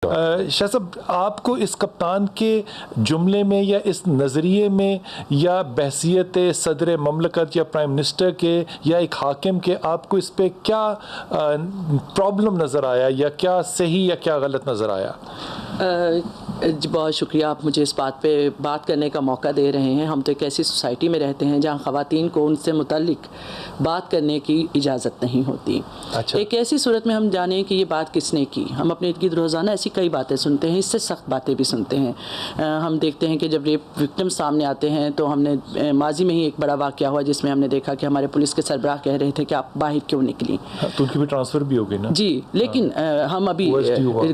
शाह साहब, आपको इस कप्तान के जुमले में या इस नज़रिए में या बहसियत सदर ममलकत या प्राइम मिनिस्टर के या एक हाकिम के, आपको इस पे क्या प्रॉब्लम नज़र आया या क्या सही या क्या गलत नज़र आया? बहुत शुक्रिया, आप मुझे इस बात पे बात करने का मौका दे रहे हैं। हम तो एक ऐसी सोसाइटी में रहते हैं जहाँ ख़वातीन को उनसे मुतल्लिक बात करने की इजाज़त नहीं होती। अच्छा। एक ऐसी सूरत में हम जानें कि ये बात किसने की। हम अपने इर्द गिर्द रोज़ाना ऐसी कई बातें सुनते हैं, इससे सख्त बातें भी सुनते हैं। हम देखते हैं कि जब रेप विक्टिम सामने आते हैं तो हमने माजी में ही एक बड़ा वाक़या हुआ जिसमें हमने देखा कि हमारे पुलिस के सरबराह कह रहे थे कि आप बाहर क्यों निकली। तो उनकी भी ट्रांसफ़र भी हो गई ना जी, लेकिन हम अभी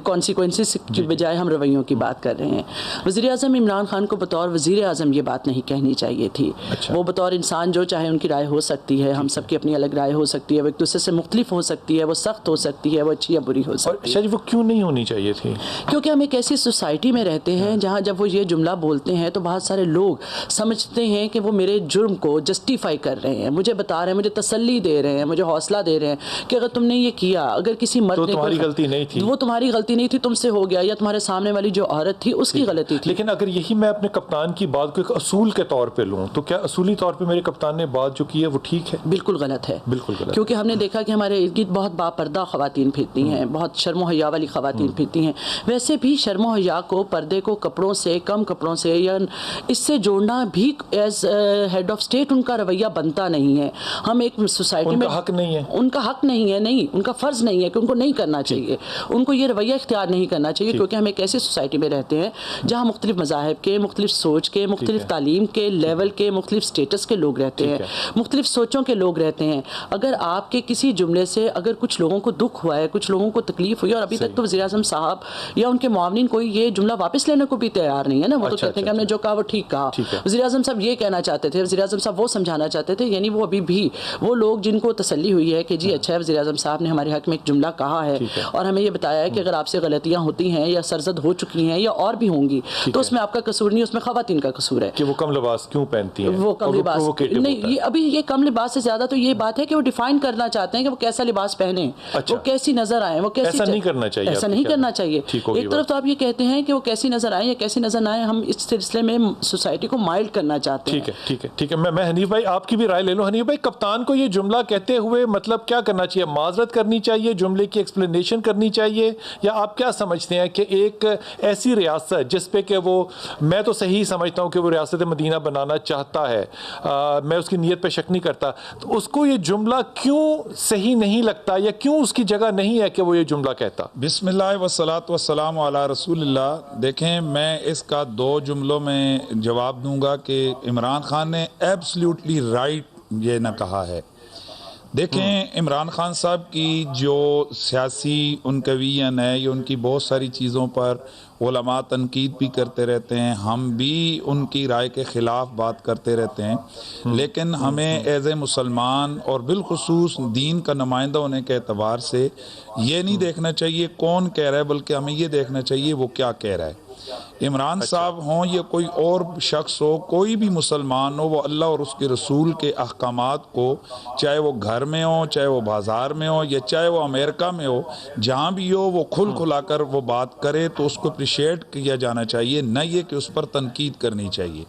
कॉन्सिक्वेंसेस की बजाय हम रवैयों की बात कर रहे हैं। वज़ीर-ए-आज़म इमरान खान को बतौर वज़ीर-ए-आज़म ये बात नहीं कहनी चाहिए थी। अच्छा। वो बतौर इंसान जो चाहे उनकी राय हो सकती है, हम सबकी अपनी अलग राय हो सकती है, वो एक दूसरे से मुख्तलिफ हो सकती है, वो सख्त हो सकती है, वो अच्छी या बुरी हो सकती है। शायद वो क्यों नहीं होनी चाहिए थी? क्योंकि हम एक ऐसी सोसाइटी में रहते हैं जहाँ जब वो ये जुमला बोलते हैं तो बहुत सारे लोग समझते हैं कि वो मेरे जुर्म को जस्टिफाई कर रहे हैं, मुझे बता रहे हैं, मुझे तसल्ली दे रहे हैं, मुझे हौसला दे रे हैं कि अगर तुमने ये किया, अगर किसी मर्द ने, तुम्हारी गलती नहीं थी, वो तुम्हारी गलती नहीं थी, तुमसे हो गया, या तुम्हारे सामने वाली जो औरत थी उसकी गलती थी। लेकिन अगर यही मैं अपने कप्तान की बात को एक असूल के तौर पे लूं तो क्या असूली तौर पे मेरे कप्तान ने बात जो की है वो ठीक है? बिल्कुल गलत है, बिल्कुल गलत। क्योंकि हमने देखा कि हमारे इर्द गिर्द बहुत बापर्दा ख़वातीन फिरती हैं, बहुत शर्म हया वाली ख़वातीन फिरती हैं। वैसे भी शर्म हया को, पर्दे को कपड़ों से, कम कपड़ों से या इससे जोड़ना भी एज हेड ऑफ स्टेट उनका रवैया बनता नहीं है। हम एक सोसाइटी में, हक नहीं है, उनका हक नहीं है, नहीं उनका फ़र्ज़ नहीं है कि उनको नहीं करना चाहिए, उनको ये रवैया इख्तियार नहीं करना चाहिए, क्योंकि हम एक ऐसी सोसाइटी में रहते हैं जहाँ मुख्तलिफ मज़ाहिब के, मुख्तलिफ सोच के, मुख्तलिफ तालीम के लेवल के, मुख्तलिफ स्टेटस के लोग रहते हैं, मुख्तलिफ सोचों के लोग रहते हैं। अगर आपके किसी जुमले से अगर कुछ लोगों को दुख हुआ है, कुछ लोगों को तकलीफ हुई, और अभी तक तो वज़ीर-ए-आज़म साहब या उनके मुआविन कोई ये जुमला वापस लेने को भी तैयार नहीं है ना। वो तो कहते हैं कि हमने जो कहा वो ठीक कहा। वज़ीर-ए-आज़म साहब ये कहना चाहते थे, वज़ीर-ए-आज़म साहब वो समझाना चाहते थे, यानी वो अभी भी वो लोग जिनको तसल्ली हुई है कि जी अच्छा है वज़ीर-ए-आज़म साहब ने हमारे हक में एक जुमला कहा है और हमें ये बताया है कि अगर आपसे गलतियाँ होती हैं या सरजद हो चुकी हैं या और भी होंगी तो उसमें आपका कसूर नहीं, उसमें ख़वातीन का कसूर है कि वो कम लिबास क्यों पहनती हैं। वो कम लिबास नहीं, ये अभी ये कम लिबास से ज़्यादा तो ये बात है कि वो डिफाइन करना चाहते हैं कि वो कैसा लिबास पहने, वो कैसी नज़र आए, वो कैसी, ऐसा नहीं करना चाहिए, ऐसा नहीं करना चाहिए। एक तरफ तो आप ये कहते हैं कि वो कैसी नज़र आए या कैसी नज़र ना आए, हम इस सिलसिले में सोसाइटी को माइल्ड करना चाहते हैं। ठीक है। मैं हनीफ भाई आपकी भी राय ले लूँ। हनीफ भाई, कप्तान को ये जुमला कहते हुए मतलब क्या करना चाहिए? माजरत करनी चाहिए, जुमले की एक्सप्लेनेशन करनी चाहिए, या आप क्या समझते हैं कि एक ऐसी रियासत जिस पे कि वो, मैं तो सही समझता हूँ कि वो रियासत मदीना बनाना चाहता है, मैं उसकी नीयत पे शक नहीं करता, तो उसको ये जुमला क्यों सही नहीं लगता या क्यों उसकी जगह नहीं है कि वो ये जुमला कहता? बिस्मिल्लाह वस्सलातु वस्सलामु अला रसूलिल्लाह। देखें, मैं इसका दो जुमलों में जवाब दूंगा कि इमरान खान ने एब्सोल्युटली राइट ये ना कहा है। देखें, इमरान खान साहब की जो सियासी उनकवियन है, ये उनकी बहुत सारी चीज़ों पर उलमा तनकीद भी करते रहते हैं, हम भी उनकी राय के ख़िलाफ़ बात करते रहते हैं, लेकिन हमें एज़ ए मुसलमान और बिलखुसूस दीन का नुमाइंदा होने के एतबार से ये नहीं देखना चाहिए कौन कह रहा है, बल्कि हमें ये देखना चाहिए वो क्या कह रहा है। इमरान साहब हों या कोई और शख्स हो, कोई भी मुसलमान हो, वो अल्लाह और उसके रसूल के अहकामात को, चाहे वो घर में हो, चाहे वो बाज़ार में हो, या चाहे वो अमेरिका में हो, जहाँ भी हो, वो खुल खुलाकर वो बात करे तो उसको अप्रिशिएट किया जाना चाहिए, न ये कि उस पर तनकीद करनी चाहिए।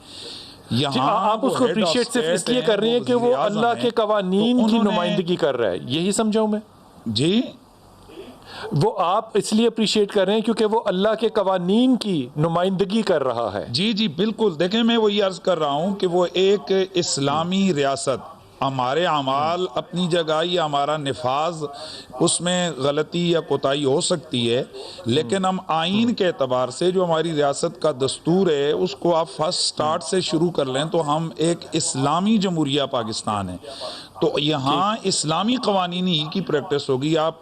यहाँ आप उसको अप्रिशिएट सिर्फ इसलिए कर रही हैं कि वो अल्लाह के कवानीन की नुमाइंदगी कर रहा है, यही समझाऊं मैं? जी, वो आप इसलिए अप्रिशिएट कर रहे हैं क्योंकि वो अल्लाह के कवानीन की नुमाइंदगी कर रहा है। जी बिल्कुल। देखें, मैं वही अर्ज कर रहा हूँ कि वो एक इस्लामी रियासत, हमारे अमाल अपनी जगह या हमारा निफाज उसमें गलती या कोताही हो सकती है, लेकिन हम आइन के एतबार से जो हमारी रियासत का दस्तूर है उसको आप फर्स्ट स्टार्ट से शुरू कर लें तो हम एक इस्लामी जमहूरिया पाकिस्तान है, तो यहाँ इस्लामी कवानीन ही की प्रैक्टिस होगी। आप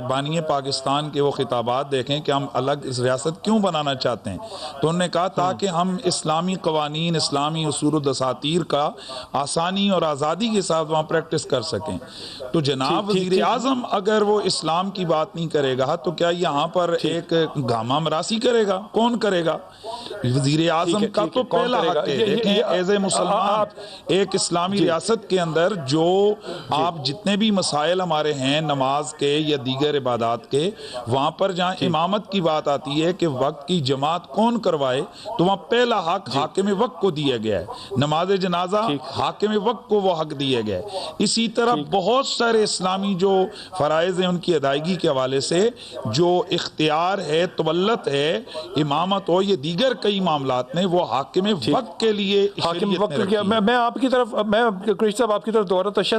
बानिए पाकिस्तान के वो खिताबात देखें कि हम अलग इस रियासत क्यों बनाना चाहते हैं, तो उन्होंने कहा ताकि हम इस्लामी कवानीन, इस्लामी उसूल दसातीर का आसानी और आज़ादी के साथ वहाँ प्रैक्टिस कर सकें। तो जनाब वज़ीर आज़म अगर वो इस्लाम की बात नहीं करेगा तो क्या यहाँ पर एक गामा मरासी करेगा? कौन करेगा? वज़ीर आज़म का तो पहला हक है। देखें, एज ए मुसलमान एक इस्लामी रियासत के अंदर जो आप जितने भी मसाइल हमारे हैं नमाज के या दीगर इबादत के, वहाँ पर जहाँ इमामत की बात आती है कि वक्त की जमात कौन करवाए, तो वहाँ पहला हक हाकिम वक्त को दिया गया है। नमाज जनाजा हाकिम वक्त को वो हक दिया गया है। इसी तरह बहुत सारे इस्लामी जो फ़राइज़ हैं उनकी अदायगी के हवाले से जो इख्तियार है, तवल्लत है, इमामत हो, ये दीगर कई मामलात में वो हाकिम वक्त के लिए हाकिम वक्त मैं आपकी तरफ, मैं कुरैशी साहब आपकी तरफ दोबारा तशद्दुद